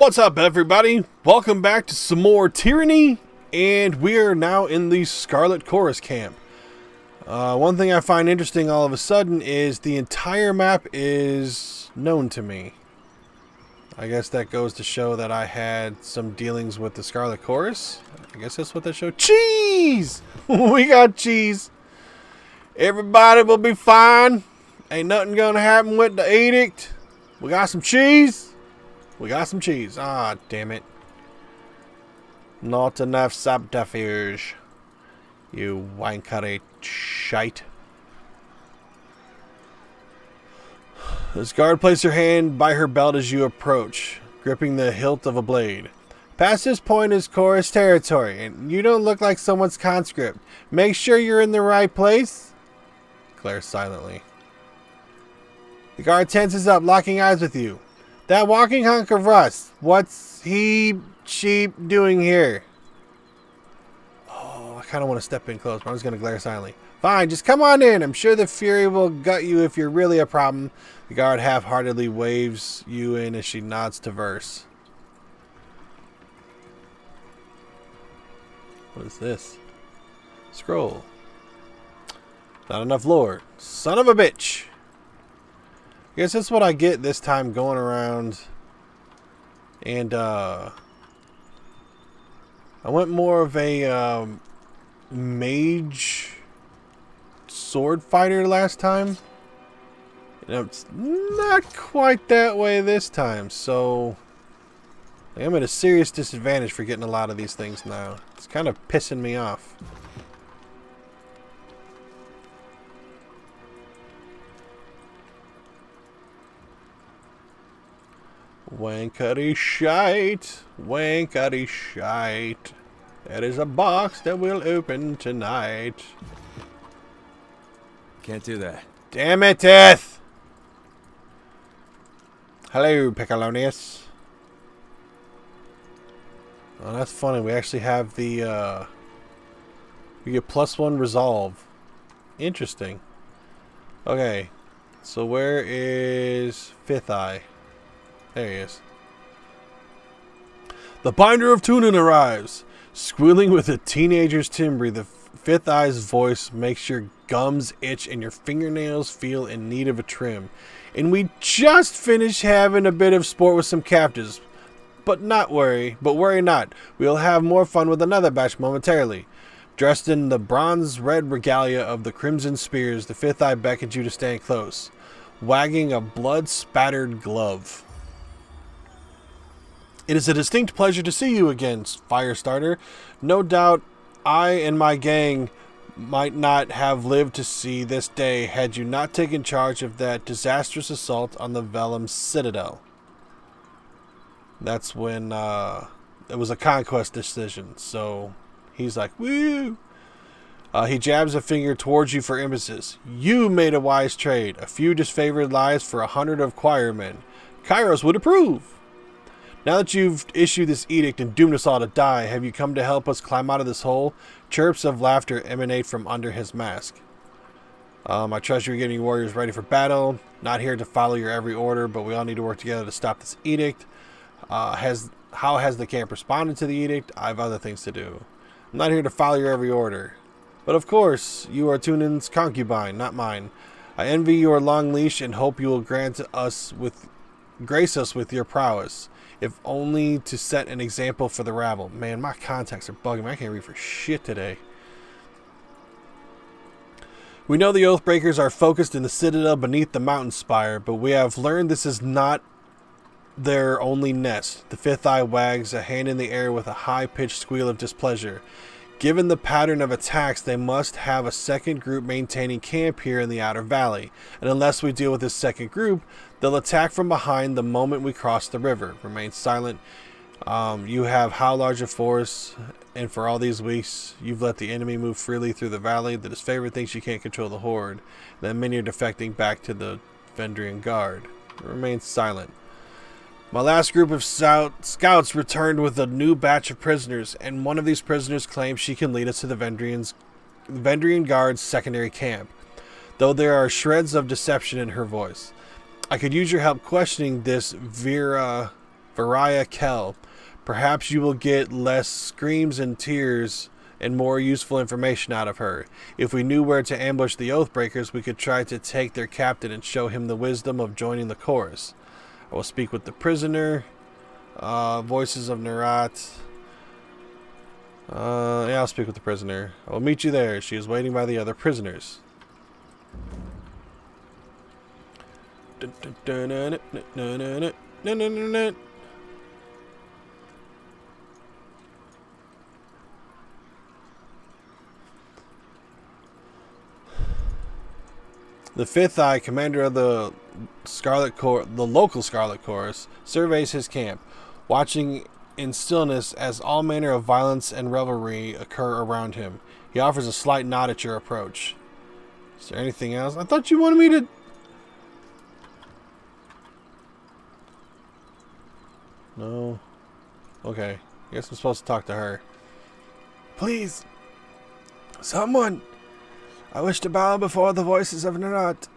What's up, everybody? Welcome back to some more Tyranny, and we are now in the Scarlet Chorus camp. One thing I find interesting all of a sudden is the entire map is known to me. I guess that goes to show that I had some dealings with the Scarlet Chorus. I guess that's what that showed. Cheese! We got cheese. Everybody will be fine. Ain't nothing gonna happen with the edict. We got some cheese. We got some cheese. Ah, damn it. Not enough subterfuge. You wankery shite. This guard placed her hand by her belt as you approach, gripping the hilt of a blade. Past this point is chorus territory, and you don't look like someone's conscript. Make sure you're in the right place. Glares silently. The guard tenses up, locking eyes with you. That walking hunk of rust, what's she doing here? Oh, I kind of want to step in close, but I'm just going to glare silently. Fine, just come on in. I'm sure the Fury will gut you if you're really a problem. The guard half-heartedly waves you in as she nods to verse. What is this? Scroll. Not enough lore. Son of a bitch. I guess that's what I get this time going around. And I went more of a mage sword fighter last time. And it's not quite that way this time. So I'm at a serious disadvantage for getting a lot of these things now. It's kind of pissing me off. Wankery shite, wankery shite. That is a box that will open tonight. Can't do that. Damn it, Death! Hello, Piccolonius. Oh, that's funny. We actually have the, we get +1 resolve. Interesting. Okay. So where is Fifth Eye? There he is. The binder of Tunin arrives. Squealing with a teenager's timbre, the Fifth Eye's voice makes your gums itch and your fingernails feel in need of a trim. And we just finished having a bit of sport with some captives. But worry not. We'll have more fun with another batch momentarily. Dressed in the bronze-red regalia of the Crimson Spears, the Fifth Eye beckons you to stand close, wagging a blood-spattered glove. It is a distinct pleasure to see you again, Firestarter. No doubt I and my gang might not have lived to see this day had you not taken charge of that disastrous assault on the Vellum Citadel. That's when it was a conquest decision, so he's like, woo! He jabs a finger towards you for emphasis. You made a wise trade. A few disfavored lives for 100 of choirmen. Kairos would approve. Now that you've issued this edict and doomed us all to die, have you come to help us climb out of this hole? Chirps of laughter emanate from under his mask. I trust you're getting your warriors ready for battle. Not here to follow your every order, but we all need to work together to stop this edict. How has the camp responded to the edict? I have other things to do. I'm not here to follow your every order. But of course, you are Tunin's concubine, not mine. I envy your long leash and hope you will grace us with your prowess. If only to set an example for the rabble. Man, my contacts are bugging me. I can't read for shit today. We know the Oathbreakers are focused in the citadel beneath the mountain spire, but we have learned this is not their only nest. The Fifth Eye wags a hand in the air with a high-pitched squeal of displeasure. Given the pattern of attacks, they must have a second group maintaining camp here in the Outer Valley. And unless we deal with this second group, they'll attack from behind the moment we cross the river. Remain silent. You have how large a force, and for all these weeks, you've let the enemy move freely through the valley. The disfavored thinks you can't control the horde. Then many are defecting back to the Vendrian Guard. Remain silent. My last group of scouts returned with a new batch of prisoners, and one of these prisoners claims she can lead us to the Vendrian Guard's secondary camp, though there are shreds of deception in her voice. I could use your help questioning this Vera Variah Kell. Perhaps you will get less screams and tears and more useful information out of her. If we knew where to ambush the Oathbreakers, we could try to take their captain and show him the wisdom of joining the chorus. I will speak with the prisoner. Voices of Nerat. Yeah, I'll speak with the prisoner. I will meet you there. She is waiting by the other prisoners. The Fifth Eye, commander of the local Scarlet Chorus, surveys his camp, watching in stillness as all manner of violence and revelry occur around him. He offers a slight nod at your approach. Is there anything else? I thought you wanted me to... No. Okay. I guess I'm supposed to talk to her. Please. Someone. I wish to bow before the voices of Nerat.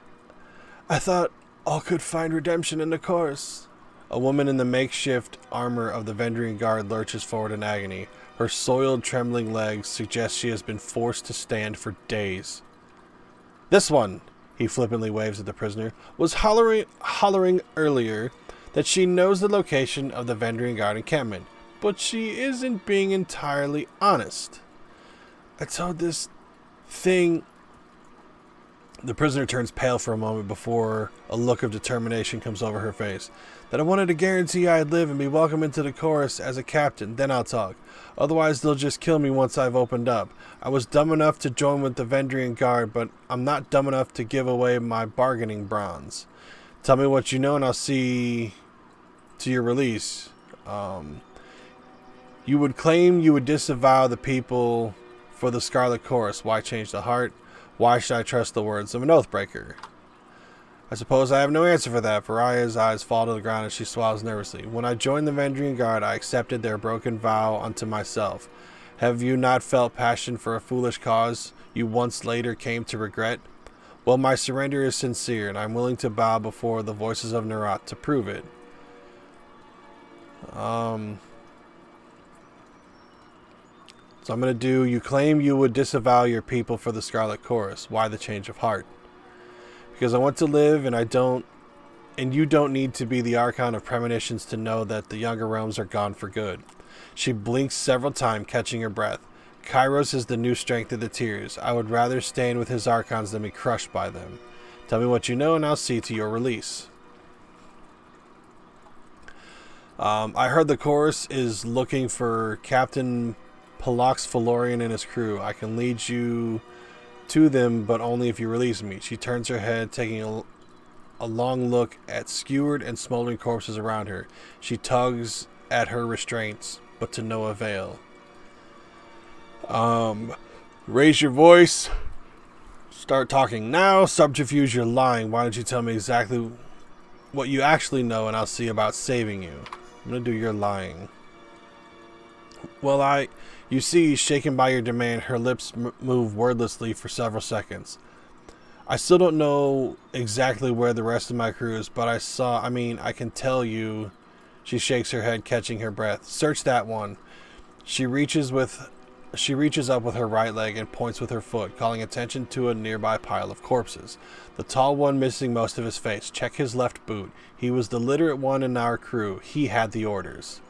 I thought all could find redemption in the chorus. A woman in the makeshift armor of the Vendrian Guard lurches forward in agony. Her soiled, trembling legs suggest she has been forced to stand for days. This one, he flippantly waves at the prisoner, was hollering earlier that she knows the location of the Vendrian Guard encampment, but she isn't being entirely honest. I told this thing... The prisoner turns pale for a moment before a look of determination comes over her face. That I wanted to guarantee I'd live and be welcome into the chorus as a captain, then I'll talk. Otherwise they'll just kill me once I've opened up. I was dumb enough to join with the Vendrian Guard, but I'm not dumb enough to give away my bargaining bronze. Tell me what you know and I'll see to your release. You would claim you would disavow the people for the Scarlet Chorus. Why change the heart? Why should I trust the words of an Oathbreaker? I suppose I have no answer for that. Variah's eyes fall to the ground as she swallows nervously. When I joined the Vendrian Guard, I accepted their broken vow unto myself. Have you not felt passion for a foolish cause you once later came to regret? Well, my surrender is sincere, and I'm willing to bow before the voices of Nerat to prove it. So I'm going to do, you claim you would disavow your people for the Scarlet Chorus. Why the change of heart? Because I want to live and you don't need to be the Archon of Premonitions to know that the younger realms are gone for good. She blinks several times, catching her breath. Kairos is the new strength of the tears. I would rather stand with his Archons than be crushed by them. Tell me what you know and I'll see to your release. I heard the chorus is looking for Captain Palox Valorian and his crew. I can lead you to them, but only if you release me. She turns her head, taking a long look at skewered and smoldering corpses around her. She tugs at her restraints, but to no avail. Raise your voice. Start talking now. Subterfuge, you're lying. Why don't you tell me exactly what you actually know and I'll see about saving you. I'm gonna do your lying. Well, you see, shaken by your demand, her lips move wordlessly for several seconds. I still don't know exactly where the rest of my crew is, but I can tell you. She shakes her head, catching her breath. Search that one. She reaches up with her right leg and points with her foot, calling attention to a nearby pile of corpses. The tall one missing most of his face. Check his left boot. He was the literate one in our crew. He had the orders.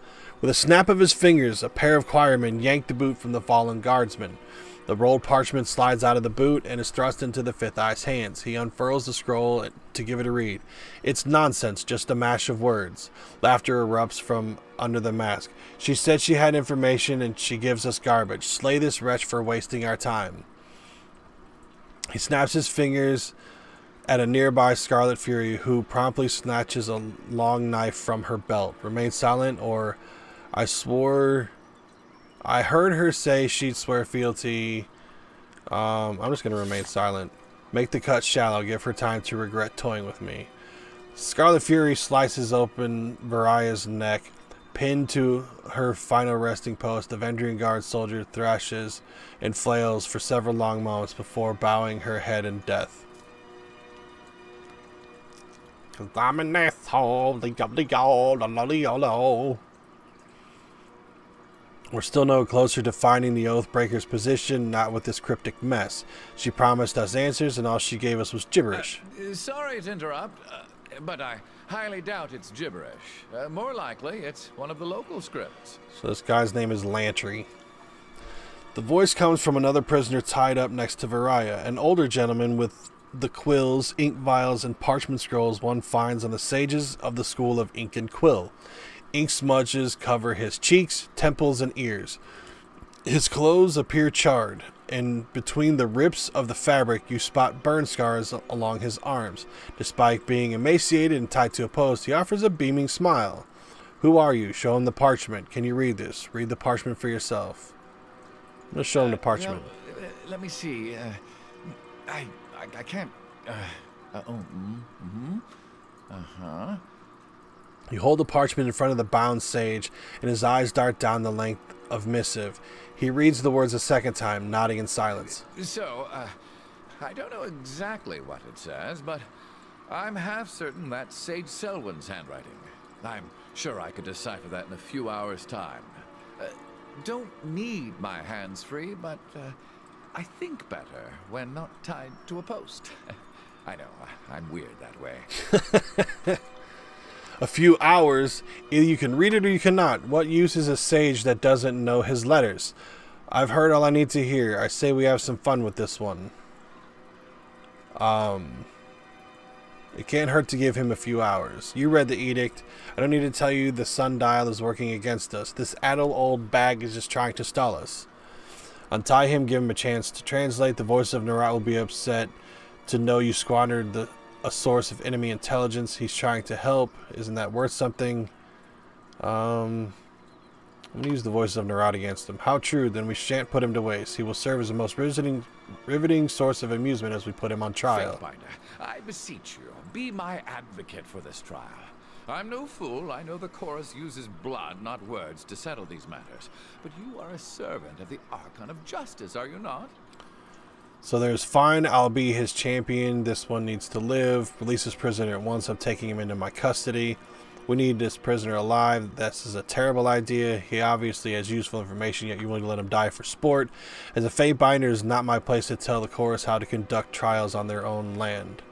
With a snap of his fingers, a pair of choirmen yank the boot from the fallen guardsman. The rolled parchment slides out of the boot and is thrust into the Fifth Eye's hands. He unfurls the scroll to give it a read. It's nonsense, just a mash of words. Laughter erupts from under the mask. She said she had information and she gives us garbage. Slay this wretch for wasting our time. He snaps his fingers at a nearby Scarlet Fury, who promptly snatches a long knife from her belt. Remain silent, or I heard her say she'd swear fealty. I'm just going to remain silent. Make the cut shallow. Give her time to regret toying with me. Scarlet Fury slices open Variah's neck. Pinned to her final resting post, the Vendrian Guard soldier thrashes and flails for several long moments before bowing her head in death. 'Cause I'm an asshole. We're still no closer to finding the Oathbreaker's position, not with this cryptic mess. She promised us answers, and all she gave us was gibberish. Sorry to interrupt, but I highly doubt it's gibberish. More likely, it's one of the local scripts. So this guy's name is Lantry. The voice comes from another prisoner tied up next to Varaya, an older gentleman with the quills, ink vials, and parchment scrolls one finds on the sages of the school of Ink and Quill. Ink smudges cover his cheeks, temples, and ears. His clothes appear charred, and between the rips of the fabric you spot burn scars along his arms. Despite being emaciated and tied to a post, he offers a beaming smile. Who are you? Show him the parchment. Can you read this? Read the parchment for yourself. I'm going to show him the parchment. Let me see. I can't... Uh-huh. You hold the parchment in front of the bound sage, and his eyes dart down the length of missive. He reads the words a second time, nodding in silence. So, I don't know exactly what it says, but I'm half certain that's Sage Selwyn's handwriting. I'm sure I could decipher that in a few hours' time. Don't need my hands free, but I think better when not tied to a post. I know, I'm weird that way. A few hours, either you can read it or you cannot. What use is a sage that doesn't know his letters? I've heard all I need to hear. I say we have some fun with this one. It can't hurt to give him a few hours. You read the edict. I don't need to tell you the sundial is working against us. This addle old bag is just trying to stall us. Untie him, give him a chance to translate. The voice of Narat will be upset to know you squandered a source of enemy intelligence. He's trying to help. Isn't that worth something? I'm going to use the voice of Narat against him. How true, then we shan't put him to waste. He will serve as the most riveting source of amusement as we put him on trial. Fatebinder, I beseech you, be my advocate for this trial. I'm no fool. I know the chorus uses blood, not words, to settle these matters. But you are a servant of the Archon of Justice, are you not? So there's fine, I'll be his champion. This one needs to live. Release this prisoner at once. I'm taking him into my custody. We need this prisoner alive. This is a terrible idea. He obviously has useful information, yet you want to let him die for sport. As a Fatebinder, it is not my place to tell the chorus how to conduct trials on their own land.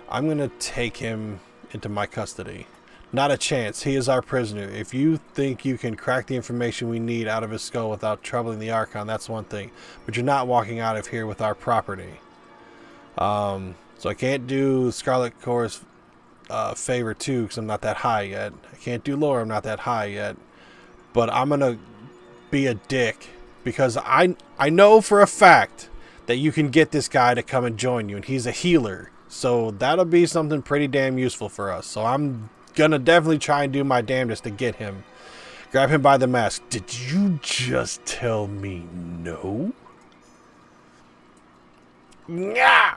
I'm going to take him into my custody. Not a chance. He is our prisoner. If you think you can crack the information we need out of his skull without troubling the Archon, that's one thing. But you're not walking out of here with our property. So I can't do Scarlet Chorus favor too, because I'm not that high yet. I can't do lore. I'm not that high yet. But I'm going to be a dick, because I know for a fact that you can get this guy to come and join you, and he's a healer. So that'll be something pretty damn useful for us. So I'm gonna definitely try and do my damnedest to get him. Grab him by the mask. Did you just tell me no? Nyah!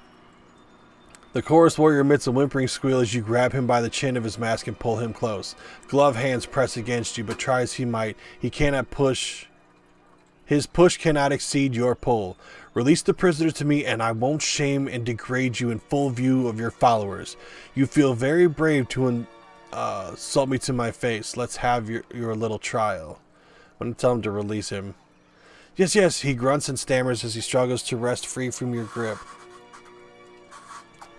The chorus warrior emits a whimpering squeal as you grab him by the chin of his mask and pull him close. Glove hands press against you, but try as he might, he cannot push. His push cannot exceed your pull. Release the prisoner to me, and I won't shame and degrade you in full view of your followers. You feel very brave to insult me to my face. Let's have your little trial. I'm going to tell him to release him. Yes, yes, he grunts and stammers as he struggles to wrest free from your grip.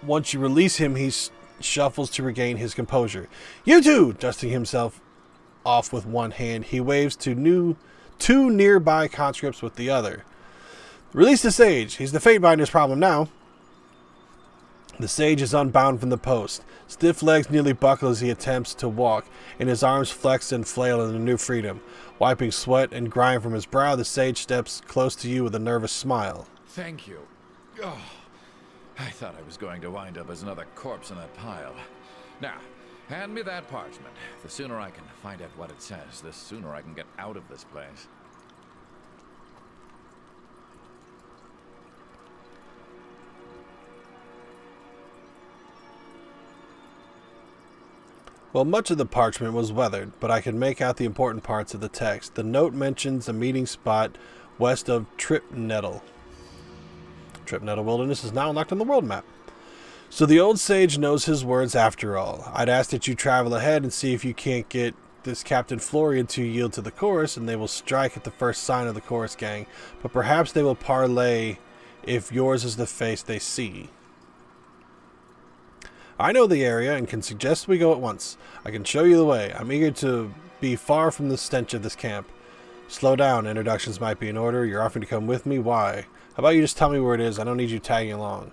Once you release him, he shuffles to regain his composure. You too! Dusting himself off with one hand, he waves to two nearby conscripts with the other. Release the sage. He's the Fatebinder's problem now. The sage is unbound from the post. Stiff legs nearly buckle as he attempts to walk, and his arms flex and flail in a new freedom. Wiping sweat and grime from his brow, the sage steps close to you with a nervous smile. Thank you. Oh, I thought I was going to wind up as another corpse in that pile. Now, hand me that parchment. The sooner I can find out what it says, the sooner I can get out of this place. Well, much of the parchment was weathered, but I could make out the important parts of the text. The note mentions a meeting spot west of Tripnettle. Tripnettle Wilderness is now unlocked on the world map. So the old sage knows his words after all. I'd ask that you travel ahead and see if you can't get this Captain Florian to yield to the chorus, and they will strike at the first sign of the chorus gang. But perhaps they will parley if yours is the face they see. I know the area and can suggest we go at once. I can show you the way. I'm eager to be far from the stench of this camp. Slow down. Introductions might be in order. You're offering to come with me? Why? How about you just tell me where it is? I don't need you tagging along.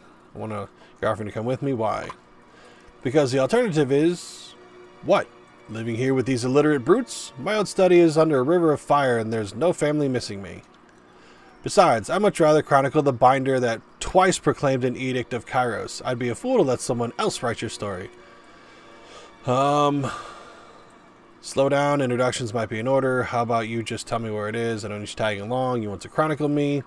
You're offering to come with me? Why? Because the alternative is... what? Living here with these illiterate brutes? My old study is under a river of fire and there's no family missing me. Besides, I'd much rather chronicle the binder that twice proclaimed an edict of Kairos. I'd be a fool to let someone else write your story. Slow down. Introductions might be in order. How about you just tell me where it is? I don't need you tagging along. You want to chronicle me?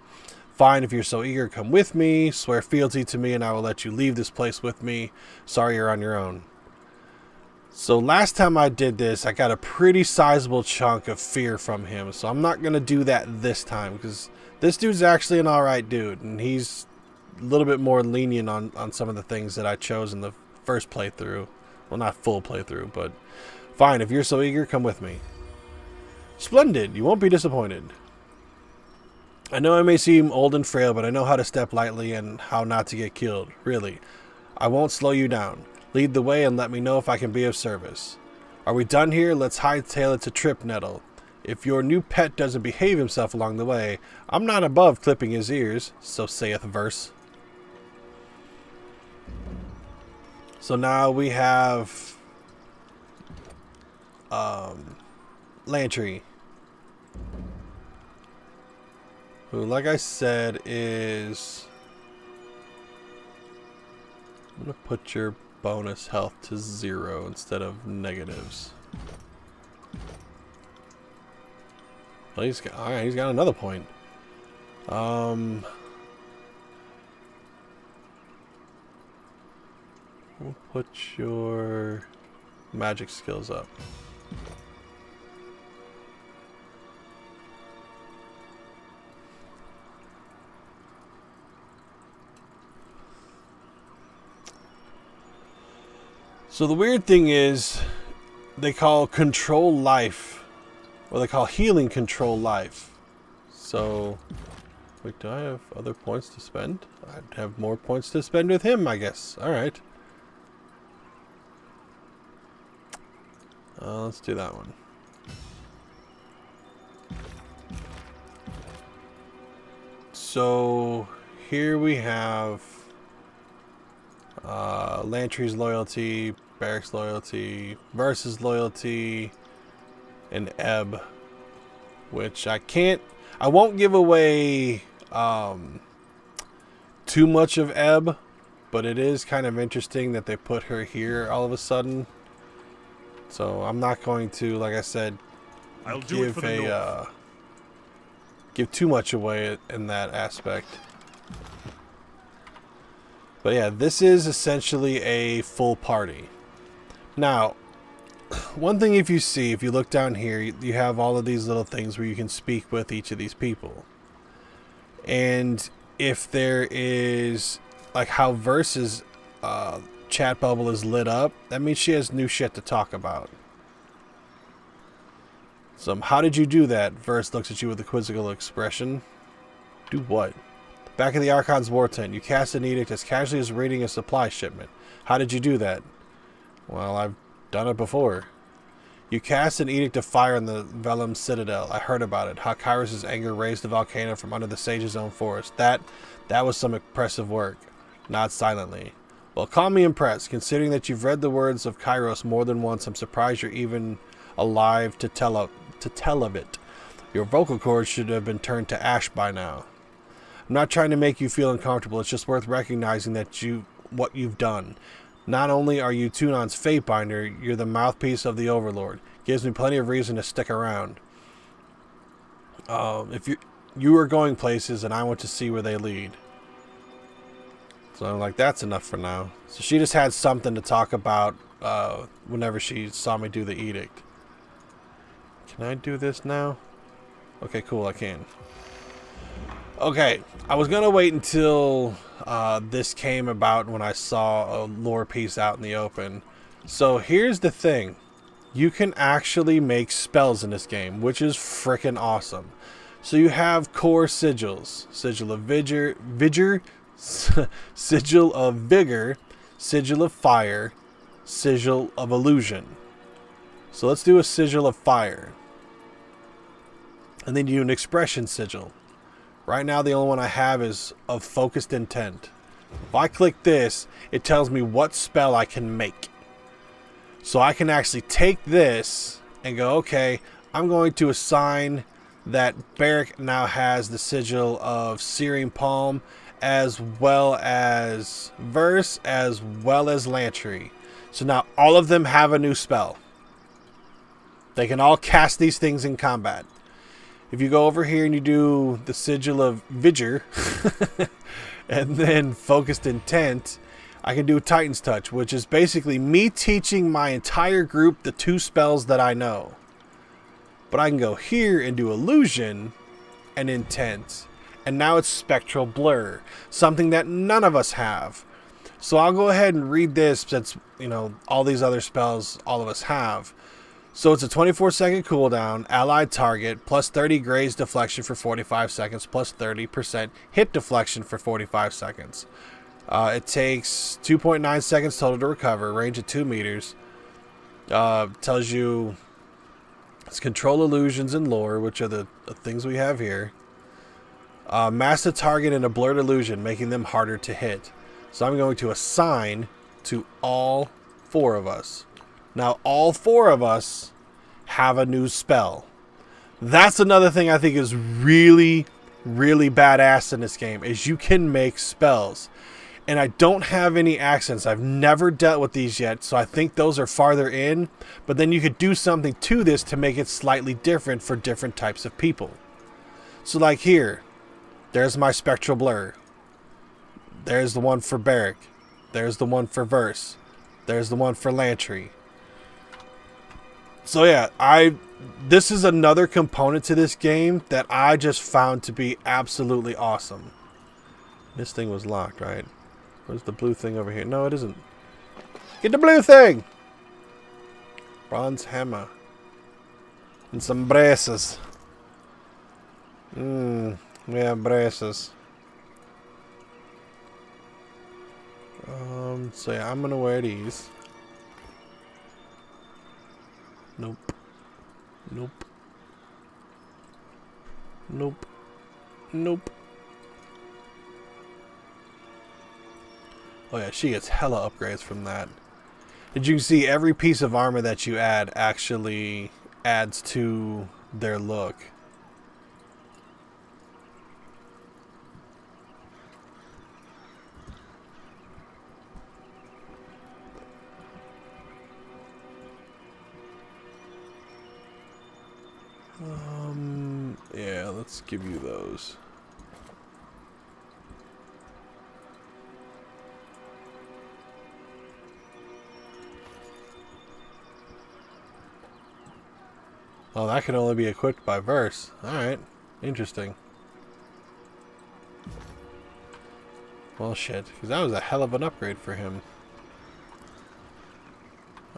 Fine, if you're so eager, come with me. Swear fealty to me and I will let you leave this place with me. Sorry you're on your own. So last time I did this, I got a pretty sizable chunk of fear from him. So I'm not going to do that this time because this dude's actually an alright dude. And he's a little bit more lenient on some of the things that I chose in the first playthrough. Well, not full playthrough, but fine. If you're so eager, come with me. Splendid. You won't be disappointed. I know I may seem old and frail, but I know how to step lightly and how not to get killed. Really. I won't slow you down. Lead the way and let me know if I can be of service. Are we done here? Let's hightail it to Trip Nettle. If your new pet doesn't behave himself along the way, I'm not above clipping his ears, so saith verse. So now we have Lantry, who, like I said, is... I'm going to put your bonus health to 0 instead of negatives. Well, he's got, alright, he's got another point. We'll put your magic skills up. So the weird thing is, they call control life, or they call healing control life. So, wait, do I have other points to spend? I'd have more points to spend with him, I guess. Alright. Let's do that one. So, here we have Lantry's loyalty, Barrack's loyalty, Versus loyalty, and Ebb, which I won't give away too much of Ebb, but it is kind of interesting that they put her here all of a sudden. So I'm not going to, like I said, give too much away in that aspect. But yeah, this is essentially a full party. Now, one thing if you look down here, you have all of these little things where you can speak with each of these people. And if there is, like how Versus chat bubble is lit up, that means she has new shit to talk about. So how did you do that? Verse looks at you with a quizzical expression. Do what? Back in the Archon's war tent, you cast an edict as casually as raiding a supply shipment. How did you do that? Well, I've done it before. You cast an edict of fire in the Vellum Citadel. I heard about it. How Kairos' anger raised the volcano from under the Sage's own forest. That was some impressive work. Nod silently. Well, call me impressed. Considering that you've read the words of Kairos more than once, I'm surprised you're even alive to tell of it. Your vocal cords should have been turned to ash by now. I'm not trying to make you feel uncomfortable. It's just worth recognizing that what you've done. Not only are you Tunon's fate binder, you're the mouthpiece of the Overlord. Gives me plenty of reason to stick around. If you are going places, and I want to see where they lead. So I'm like, that's enough for now. So she just had something to talk about whenever she saw me do the edict. Can I do this now? Okay, cool, I can. Okay, I was gonna wait until this came about when I saw a lore piece out in the open. So here's the thing. You can actually make spells in this game, which is freaking awesome. So you have core sigils. Sigil of vigor, sigil of vigor, sigil of fire, sigil of illusion. So let's do a sigil of fire. And then you do an expression sigil. Right now the only one I have is of focused intent. If I click this, it tells me what spell I can make. So I can actually take this and go, okay, I'm going to assign that Barrick now has the sigil of Searing Palm, as well as Verse, as well as Lantry. So now all of them have a new spell. They can all cast these things in combat. If you go over here and you do the sigil of Vigor, and then focused intent, I can do Titan's Touch, which is basically me teaching my entire group the 2 spells that I know. But I can go here and do Illusion and Intent, and now it's Spectral Blur, something that none of us have. So I'll go ahead and read this since, you know, all these other spells all of us have. So it's a 24-second cooldown, allied target, plus 30 graze deflection for 45 seconds, plus 30% hit deflection for 45 seconds. It takes 2.9 seconds total to recover, range of 2 meters. Tells you it's control illusions and lore, which are the things we have here. Mask the target in a blurred illusion, making them harder to hit. So I'm going to assign to all 4 of us. Now all 4 of us have a new spell. That's another thing I think is really, really badass in this game, is you can make spells. And I don't have any accents. I've never dealt with these yet, so I think those are farther in. But then you could do something to this to make it slightly different for different types of people. So like here, there's my Spectral Blur. There's the one for Barrick. There's the one for Verse. There's the one for Lantry. So yeah, this is another component to this game that I just found to be absolutely awesome. This thing was locked, right? Where's the blue thing over here? No, it isn't. Get the blue thing! Bronze hammer. And some braces. We have braces. So yeah, I'm gonna wear these. Nope. Nope. Nope. Nope. Oh yeah, she gets hella upgrades from that. Did you see every piece of armor that you add actually adds to their look? Yeah, let's give you those. Oh, that can only be equipped by Verse. Alright. Interesting. Well, shit. Because that was a hell of an upgrade for him.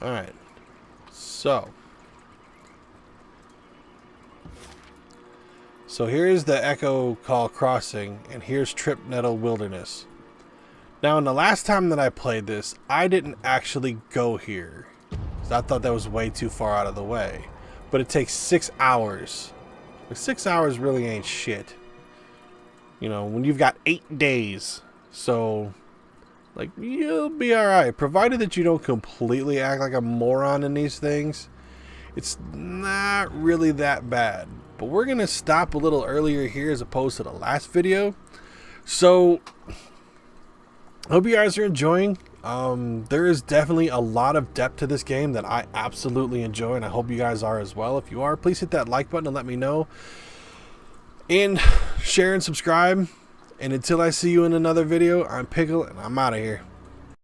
Alright. So here's the Echo Call Crossing, and here's Trip Nettle Wilderness. Now, in the last time that I played this, I didn't actually go here, because I thought that was way too far out of the way. But it takes 6 hours. Like, 6 hours really ain't shit. You know, when you've got 8 days. So, like, you'll be alright. Provided that you don't completely act like a moron in these things, it's not really that bad. But we're going to stop a little earlier here as opposed to the last video. So, I hope you guys are enjoying. There is definitely a lot of depth to this game that I absolutely enjoy, and I hope you guys are as well. If you are, please hit that like button and let me know. And share and subscribe. And until I see you in another video, I'm Pickle, and I'm out of here.